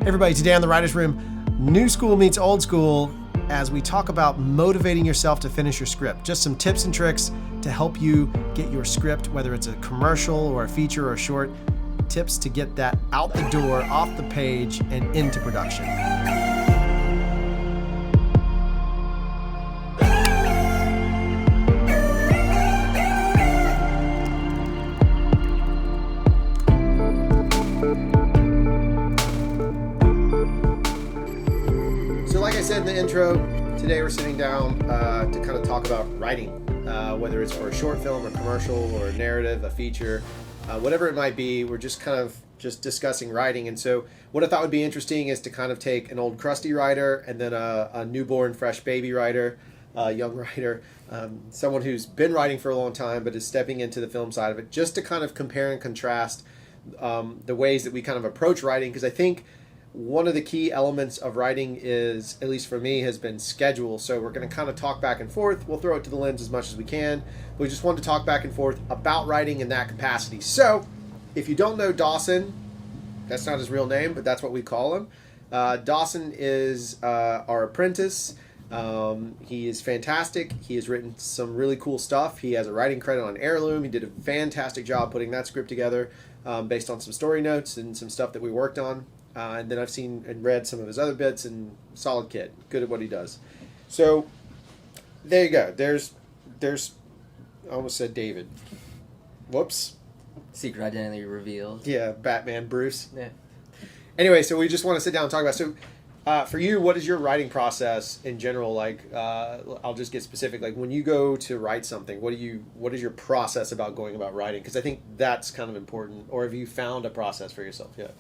Everybody, today on the Writers Room, new school meets old school as we talk about motivating yourself to finish your script. Just some tips and tricks to help you get your script, whether it's a commercial or a feature or a short, tips to get that out the door, off the page, and into production. In the intro, today we're sitting down to kind of talk about writing, whether it's for a short film, a commercial, or a narrative, a feature, whatever it might be. We're just kind of discussing writing. And so what I thought would be interesting is to kind of take an old crusty writer and then a newborn, fresh baby writer, young writer, someone who's been writing for a long time but is stepping into the film side of it, just to kind of compare and contrast the ways that we kind of approach writing, because I think one of the key elements of writing is, at least for me, has been schedule. So we're going to kind of talk back and forth. We'll throw it to the lens as much as we can. But we just want to talk back and forth about writing in that capacity. So if you don't know Dawson, that's not his real name, but that's what we call him. Dawson is our apprentice. He is fantastic. He has written some really cool stuff. He has a writing credit on Heirloom. He did a fantastic job putting that script together based on some story notes and some stuff that we worked on. And then I've seen and read some of his other bits, and solid kid, good at what he does. So there you go. There's I almost said David. Whoops. Secret identity revealed. Yeah, Batman, Bruce. Yeah. Anyway, so we just want to sit down and talk about. So for you, what is your writing process in general like? I'll just get specific. Like when you go to write something, what is your process about going about writing? Because I think that's kind of important. Or have you found a process for yourself yet?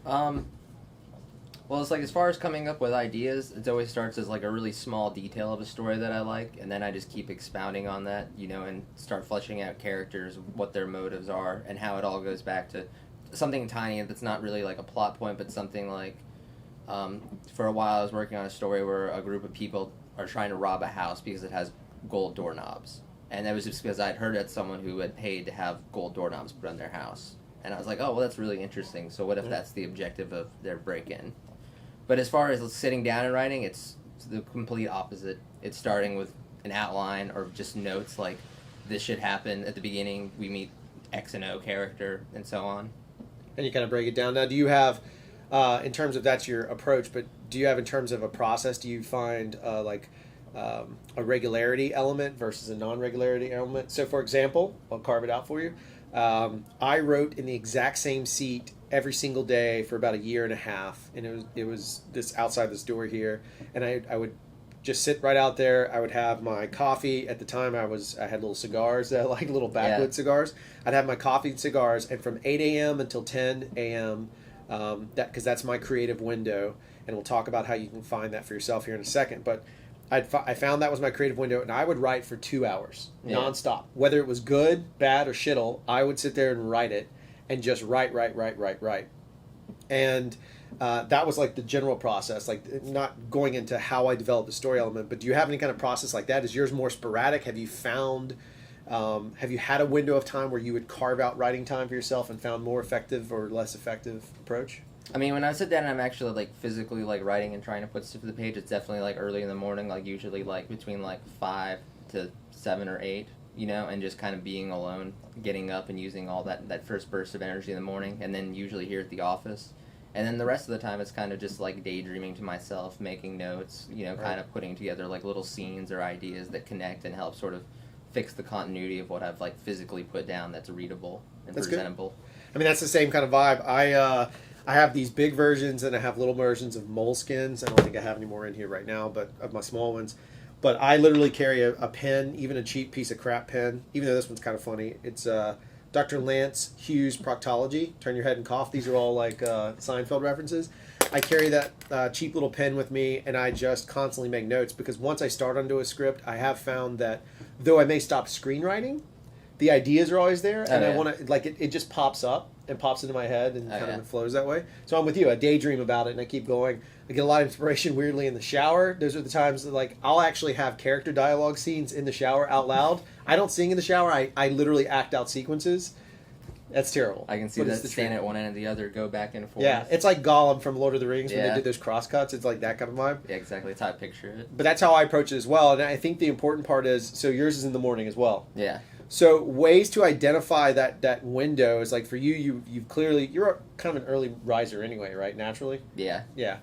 Well, it's like as far as coming up with ideas, it always starts as like a really small detail of a story that I like, and then I just keep expounding on that, and start fleshing out characters, what their motives are, and how it all goes back to something tiny that's not really like a plot point, but something like, for a while I was working on a story where a group of people are trying to rob a house because it has gold doorknobs, and that was just because I'd heard that someone who had paid to have gold doorknobs put on their house. And I was like, oh, well, that's really interesting. So what if that's the objective of their break-in? But as far as sitting down and writing, it's the complete opposite. It's starting with an outline or just notes like, this should happen at the beginning. We meet X and O character and so on. And you kind of break it down. Now, do you have, in terms of that's your approach, but do you have in terms of a process, do you find a regularity element versus a non-regularity element? So, for example, I'll carve it out for you. I wrote in the exact same seat every single day for about a year and a half, and it was this outside this door here, and I would just sit right out there. I would have my coffee. At the time, I had little cigars, like little backwood cigars. I'd have my coffee and cigars, and from 8 a.m. until 10 a.m., because that's my creative window, and we'll talk about how you can find that for yourself here in a second, but I found that was my creative window, and I would write for 2 hours, nonstop. Whether it was good, bad, or shittle, I would sit there and write it, and just write. And that was like the general process, like not going into how I developed the story element, but do you have any kind of process like that? Is yours more sporadic? Have you had a window of time where you would carve out writing time for yourself and found more effective or less effective approach? I mean, when I sit down and I'm actually like physically like writing and trying to put stuff to the page, it's definitely like early in the morning, like usually like between like 5 to 7 or 8, and just kind of being alone, getting up and using all that first burst of energy in the morning, and then usually here at the office. And then the rest of the time it's kind of just like daydreaming to myself, making notes, kind of putting together like little scenes or ideas that connect and help sort of fix the continuity of what I've like physically put down that's readable and presentable. Good. I mean, that's the same kind of vibe. I have these big versions and I have little versions of Moleskins. I don't think I have any more in here right now, but of my small ones. But I literally carry a pen, even a cheap piece of crap pen, even though this one's kind of funny. It's Dr. Lance Hughes Proctology. Turn your head and cough. These are all like Seinfeld references. I carry that cheap little pen with me, and I just constantly make notes, because once I start onto a script, I have found that though I may stop screenwriting, the ideas are always there, and I want to, like, it just pops up and pops into my head and kind of flows that way. So I'm with you. I daydream about it, and I keep going. I get a lot of inspiration, weirdly, in the shower. Those are the times that, like, I'll actually have character dialogue scenes in the shower out loud. I don't sing in the shower. I literally act out sequences. That's terrible. I can see But that it's the stand truth. at one end and the other go back and forth. Yeah, it's like Gollum from Lord of the Rings when they Yeah. did those crosscuts. It's like that kind of vibe. Yeah, exactly. That's how I picture it. But that's how I approach it as well. And I think the important part is, so yours is in the morning as well. Yeah. So ways to identify that window is like for you, you've clearly, you're kind of an early riser anyway, right? Naturally. Yeah. Yeah.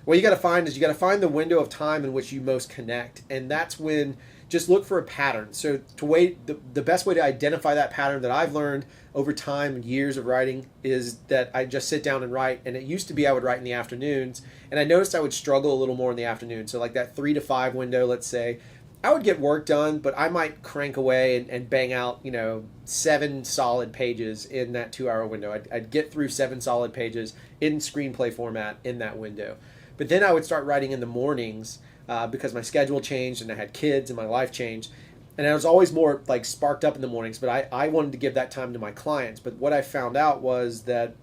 What you got to find is you got to find the window of time in which you most connect, and that's when just look for a pattern. So the best way to identify that pattern that I've learned over time and years of writing is that I just sit down and write. And it used to be I would write in the afternoons, and I noticed I would struggle a little more in the afternoon. So like that 3 to 5 window, let's say, I would get work done, but I might crank away and bang out 7 solid pages in that 2-hour window. I'd get through 7 solid pages in screenplay format in that window. But then I would start writing in the mornings because my schedule changed and I had kids and my life changed. And I was always more like sparked up in the mornings, but I wanted to give that time to my clients. But what I found out was that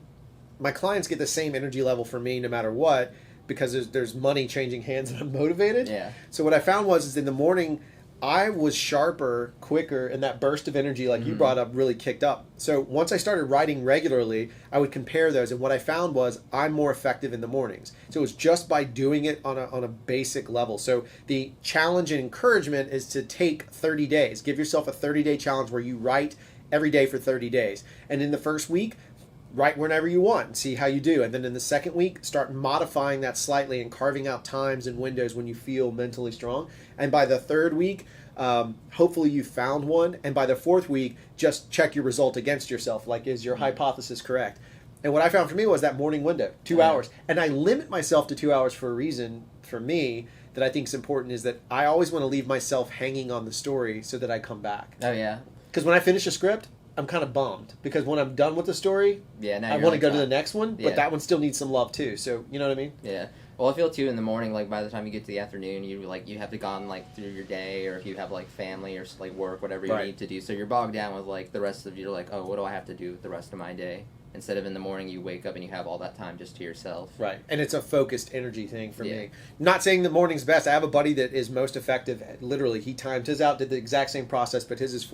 my clients get the same energy level from me no matter what, because there's money changing hands and I'm motivated. Yeah. So what I found is in the morning, I was sharper, quicker, and that burst of energy, like you brought up, really kicked up. So once I started writing regularly, I would compare those, and what I found was I'm more effective in the mornings. So it was just by doing it on a basic level. So the challenge and encouragement is to take 30 days. Give yourself a 30-day challenge where you write every day for 30 days. And in the first week, write whenever you want and see how you do. And then in the second week, start modifying that slightly and carving out times and windows when you feel mentally strong. And by the third week, hopefully you found one. And by the fourth week, just check your result against yourself. Like, is your hypothesis correct? And what I found for me was that morning window, 2 hours. And I limit myself to 2 hours for a reason, for me, that I think is important, is that I always want to leave myself hanging on the story so that I come back. Oh, yeah. Because when I finish a script, I'm kind of bummed, because when I'm done with the story, Yeah, now I you're want to on go to top. the next one, Yeah. but that one still needs some love too. So you know what I mean? Yeah. Well, I feel too in the morning, like by the time you get to the afternoon, you have to gone like through your day, or if you have like family or like work, whatever you Right. need to do. So you're bogged down with like the rest of you're like, oh, what do I have to do the rest of my day? Instead of in the morning, you wake up and you have all that time just to yourself. Right. And it's a focused energy thing for Yeah. me. Not saying the morning's best. I have a buddy that is most effective. Literally, he timed his out, did the exact same process, but his is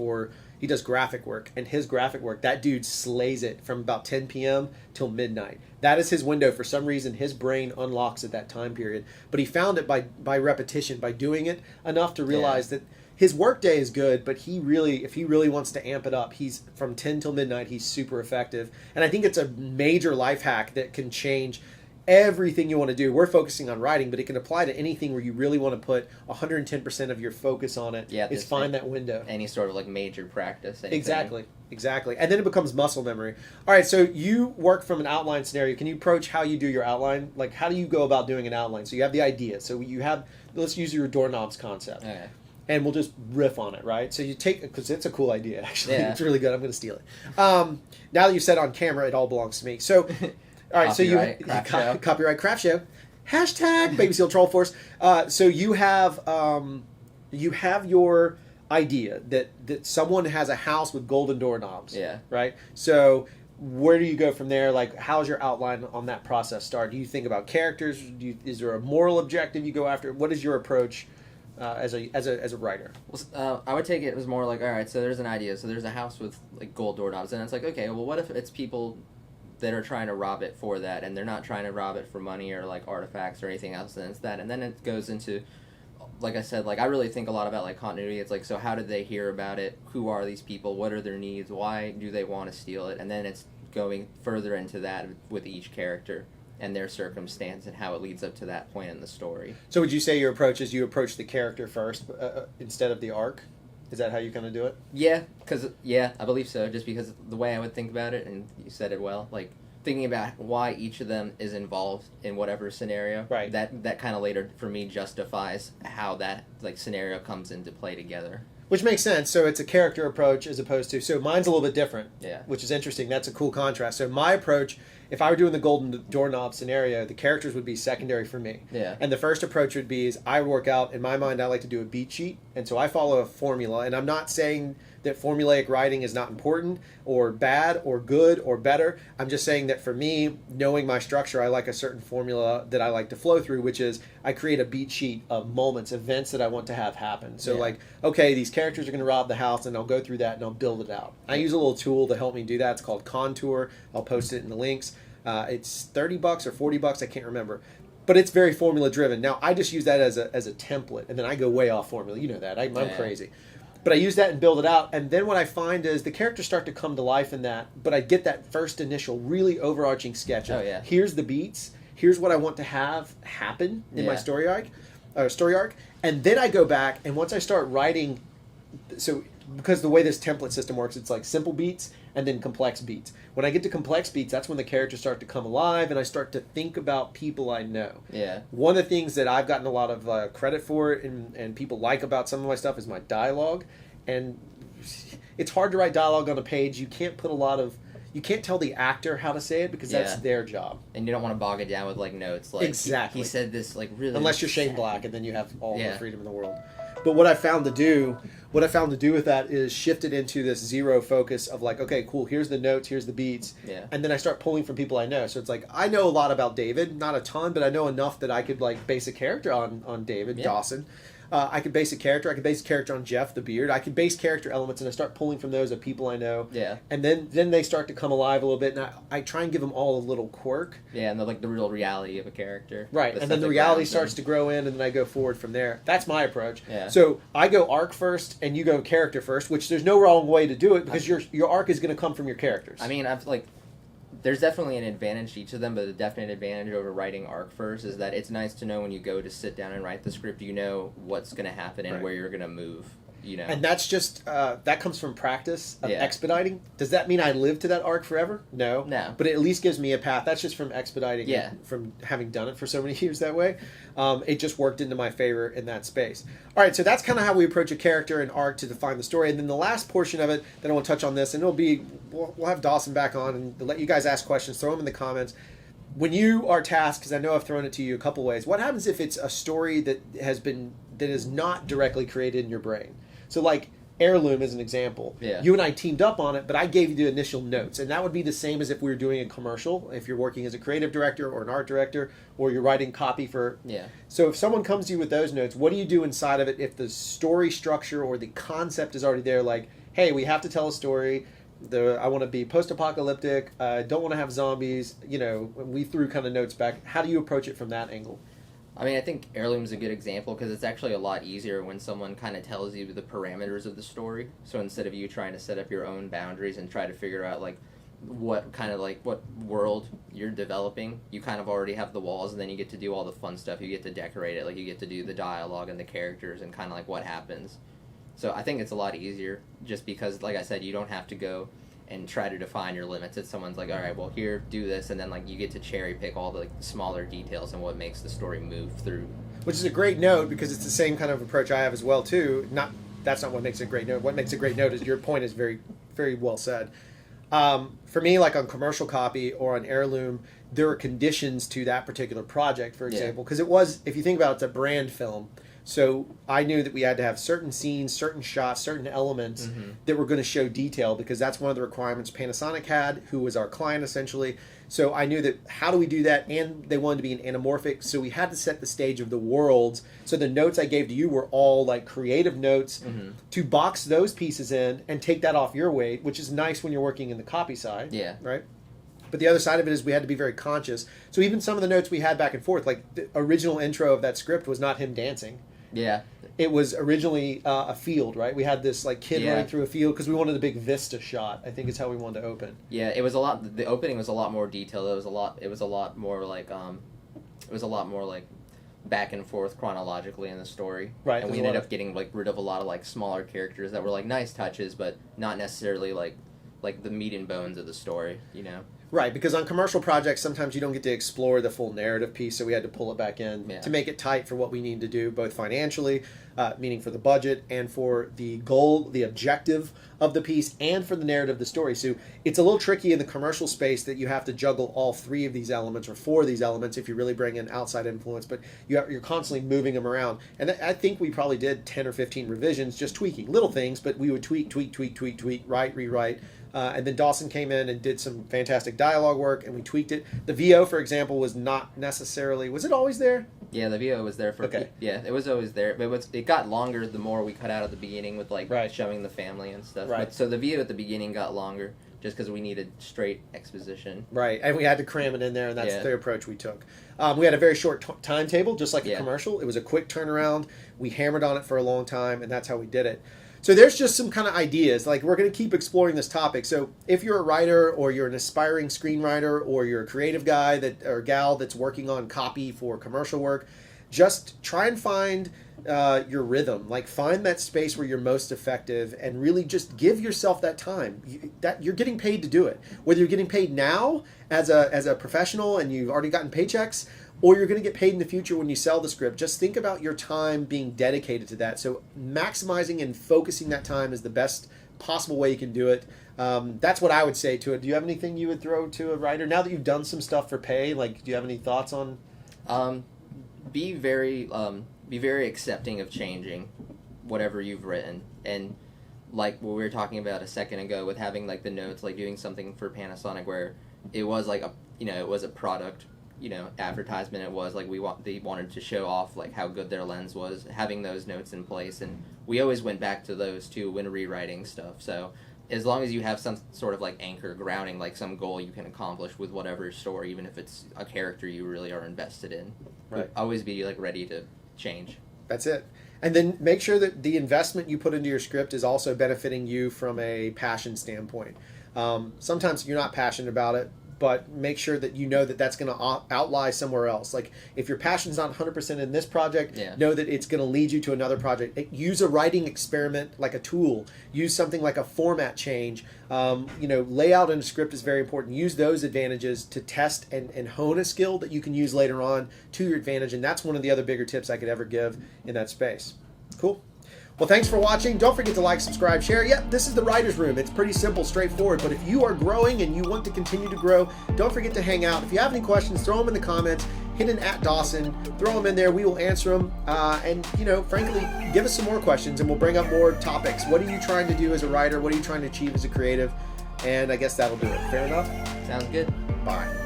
he does graphic work. And his graphic work, that dude slays it from about 10 p.m. till midnight. That is his window. For some reason, his brain unlocks at that time period. But he found it by repetition, by doing it enough to realize that his work day is good, but if he really wants to amp it up, he's from 10 till midnight, he's super effective. And I think it's a major life hack that can change everything you want to do. We're focusing on writing, but it can apply to anything where you really want to put 110% of your focus on it. Yeah, is find that window. Any sort of like major practice. Anything. Exactly. And then it becomes muscle memory. All right, so you work from an outline scenario. Can you approach how you do your outline? Like, how do you go about doing an outline? So you have the idea. So let's use your doorknobs concept. Okay. And we'll just riff on it, right? So you take, because it's a cool idea, actually. Yeah. It's really good. I'm going to steal it. Now that you've said on camera, it all belongs to me. So, all right, Copyright, craft show. Copyright craft show. Hashtag Baby Seal Troll Force. So you have your idea that someone has a house with golden doorknobs. Yeah. Right? So where do you go from there? Like, how's your outline on that process start? Do you think about characters? Is there a moral objective you go after? What is your approach as a writer? Well, I would take it as more like, all right, so there's an idea. So there's a house with like gold doorknobs, and it's like, okay, well, what if it's people that are trying to rob it for that, and they're not trying to rob it for money or like artifacts or anything else, and it's that. And then it goes into, like I said, like I really think a lot about like continuity. It's like, so how did they hear about it? Who are these people? What are their needs? Why do they want to steal it? And then it's going further into that with each character and their circumstance and how it leads up to that point in the story. So would you say your approach is you approach the character first instead of the arc? Is that how you kind of do it? Yeah, I believe so. Just because the way I would think about it, and you said it well, like thinking about why each of them is involved in whatever scenario. Right. That kind of later for me justifies how that like scenario comes into play together. Which makes sense. So it's a character approach as opposed to... So mine's a little bit different. Yeah. Which is interesting. That's a cool contrast. So my approach, if I were doing the golden doorknob scenario, the characters would be secondary for me. Yeah. And the first approach would be is I work out, in my mind, I like to do a beat sheet. And so I follow a formula. And I'm not saying that formulaic writing is not important or bad or good or better. I'm just saying that for me, knowing my structure, I like a certain formula that I like to flow through, which is I create a beat sheet of moments, events that I want to have happen. So like, okay, these characters are going to rob the house, and I'll go through that and I'll build it out. I use a little tool to help me do that. It's called Contour. I'll post it in the links. It's $30 or $40. I can't remember. But it's very formula driven. Now, I just use that as a template, and then I go way off formula. You know that. I'm crazy. But I use that and build it out. And then what I find is the characters start to come to life in that, but I get that first initial really overarching sketch of here's the beats, here's what I want to have happen in my story arc. And then I go back, and once I start writing, so because the way this template system works, it's like simple beats and then complex beats. When I get to complex beats, that's when the characters start to come alive, and I start to think about people I know. Yeah. One of the things that I've gotten a lot of credit for and people like about some of my stuff is my dialogue. And it's hard to write dialogue on a page. You can't put you can't tell the actor how to say it because that's their job. And you don't want to bog it down with like notes. Like exactly. He said this like really. Unless you're Shane Black, and then you have all the freedom in the world. But what I found to do with that is shift it into this zero focus of like, okay, cool, here's the notes, here's the beats. Yeah. And then I start pulling from people I know. So it's like, I know a lot about David, not a ton, but I know enough that I could like base a character on David Dawson. I could base a character. I could base a character on Jeff the Beard. I could base character elements, and I start pulling from those of people I know. Yeah. And then they start to come alive a little bit, and I try and give them all a little quirk. Yeah, and the real reality of a character. Right, and then the reality starts to grow in, and then I go forward from there. That's my approach. Yeah. So I go arc first, and you go character first, which there's no wrong way to do it because your arc is going to come from your characters. I mean, there's definitely an advantage to each of them, but the definite advantage over writing arc first is that it's nice to know when you go to sit down and write the script, you know what's going to happen and where you're going to move. You know. And that's just that comes from practice of expediting. Does that mean I live to that arc forever? No. But it at least gives me a path. That's just from expediting. From having done it for so many years that way. It just worked into my favor in that space. All right, so that's kind of how we approach a character and arc to define the story. And then the last portion of it that I want to touch on this, and we'll have Dawson back on and let you guys ask questions. Throw them in the comments. When you are tasked, because I know I've thrown it to you a couple ways, what happens if it's a story that is not directly created in your brain? So like Heirloom is an example. Yeah. You and I teamed up on it, but I gave you the initial notes. And that would be the same as if we were doing a commercial, if you're working as a creative director or an art director, or you're writing copy for... Yeah. So if someone comes to you with those notes, what do you do inside of it if the story structure or the concept is already there? Like, hey, we have to tell a story. I want to be post-apocalyptic. I don't want to have zombies. You know, we threw kind of notes back. How do you approach it from that angle? I mean, I think Heirloom's a good example because it's actually a lot easier when someone kind of tells you the parameters of the story. So instead of you trying to set up your own boundaries and try to figure out like what world you're developing, you kind of already have the walls, and then you get to do all the fun stuff. You get to decorate it, like you get to do the dialogue and the characters and kind of like what happens. So I think it's a lot easier just because, like I said, you don't have to go and try to define your limits. It's someone's like, all right, well, here, do this, and then like you get to cherry pick all the smaller details and what makes the story move through. Which is a great note because it's the same kind of approach I have as well too. That's not what makes a great note. What makes a great note is your point is very, very well said. For me, like on commercial copy or on Heirloom, there are conditions to that particular project, for example, because it was, if you think about it, it's a brand film. So I knew that we had to have certain scenes, certain shots, certain elements that were going to show detail because that's one of the requirements Panasonic had, who was our client essentially. So I knew that how do we do that? And they wanted to be an anamorphic, so we had to set the stage of the worlds. So the notes I gave to you were all like creative notes to box those pieces in and take that off your weight, which is nice when you're working in the copy side. Yeah. Right? But the other side of it is we had to be very conscious. So even some of the notes we had back and forth, like the original intro of that script was not him dancing. Yeah. It was originally a field, right? We had this like kid running through a field because we wanted a big vista shot. I think is how we wanted to open. Yeah, it was a lot. The opening was a lot more detailed. It was a lot more like back and forth chronologically in the story. Right. And we ended up getting like rid of a lot of like smaller characters that were like nice touches, but not necessarily like the meat and bones of the story. You know. Right, because on commercial projects, sometimes you don't get to explore the full narrative piece, so we had to pull it back in to make it tight for what we need to do, both financially, meaning for the budget, and for the goal, the objective of the piece, and for the narrative of the story. So it's a little tricky in the commercial space that you have to juggle all three of these elements, or four of these elements, if you really bring in outside influence, but you're constantly moving them around. And I think we probably did 10 or 15 revisions, just tweaking little things, but we would tweak, write, rewrite. And then Dawson came in and did some fantastic dialogue work, and we tweaked it. The VO, for example, was not necessarily... Was it always there? Yeah, the VO was there for... Okay. Yeah, it was always there. But it got longer the more we cut out at the beginning with, like, showing the family and stuff. Right. But, so the VO at the beginning got longer just because we needed straight exposition. Right, and we had to cram it in there, and that's the approach we took. We had a very short timetable, just like a commercial. It was a quick turnaround. We hammered on it for a long time, and that's how we did it. So there's just some kind of ideas. Like, we're going to keep exploring this topic. So if you're a writer, or you're an aspiring screenwriter, or you're a creative guy or gal that's working on copy for commercial work, just try and find your rhythm. Like, find that space where you're most effective, and really just give yourself that time. You're getting paid to do it. Whether you're getting paid now as a professional and you've already gotten paychecks, or you're going to get paid in the future when you sell the script, just think about your time being dedicated to that. So maximizing and focusing that time is the best possible way you can do it. That's what I would say to it. Do you have anything you would throw to a writer now that you've done some stuff for pay? Like, do you have any thoughts on? Be very accepting of changing whatever you've written, and like what we were talking about a second ago with having like the notes, like doing something for Panasonic where it was like it was a product, advertisement. It was like they wanted to show off like how good their lens was, having those notes in place, and we always went back to those too when rewriting stuff. So as long as you have some sort of like anchor grounding, like some goal you can accomplish with whatever story, even if it's a character you really are invested in, right, always be like ready to change. That's it. And then make sure that the investment you put into your script is also benefiting you from a passion standpoint. Sometimes you're not passionate about it, but make sure that you know that that's going to outlie somewhere else. Like, if your passion's not 100% in this project, know that it's going to lead you to another project. Use a writing experiment like a tool. Use something like a format change. Layout in a script is very important. Use those advantages to test and hone a skill that you can use later on to your advantage. And that's one of the other bigger tips I could ever give in that space. Cool. Well, thanks for watching. Don't forget to like, subscribe, share. Yep, this is the Writer's Room. It's pretty simple, straightforward. But if you are growing and you want to continue to grow, don't forget to hang out. If you have any questions, throw them in the comments. Hit an @Dawson. Throw them in there. We will answer them. And frankly, give us some more questions and we'll bring up more topics. What are you trying to do as a writer? What are you trying to achieve as a creative? And I guess that'll do it. Fair enough? Sounds good. Bye.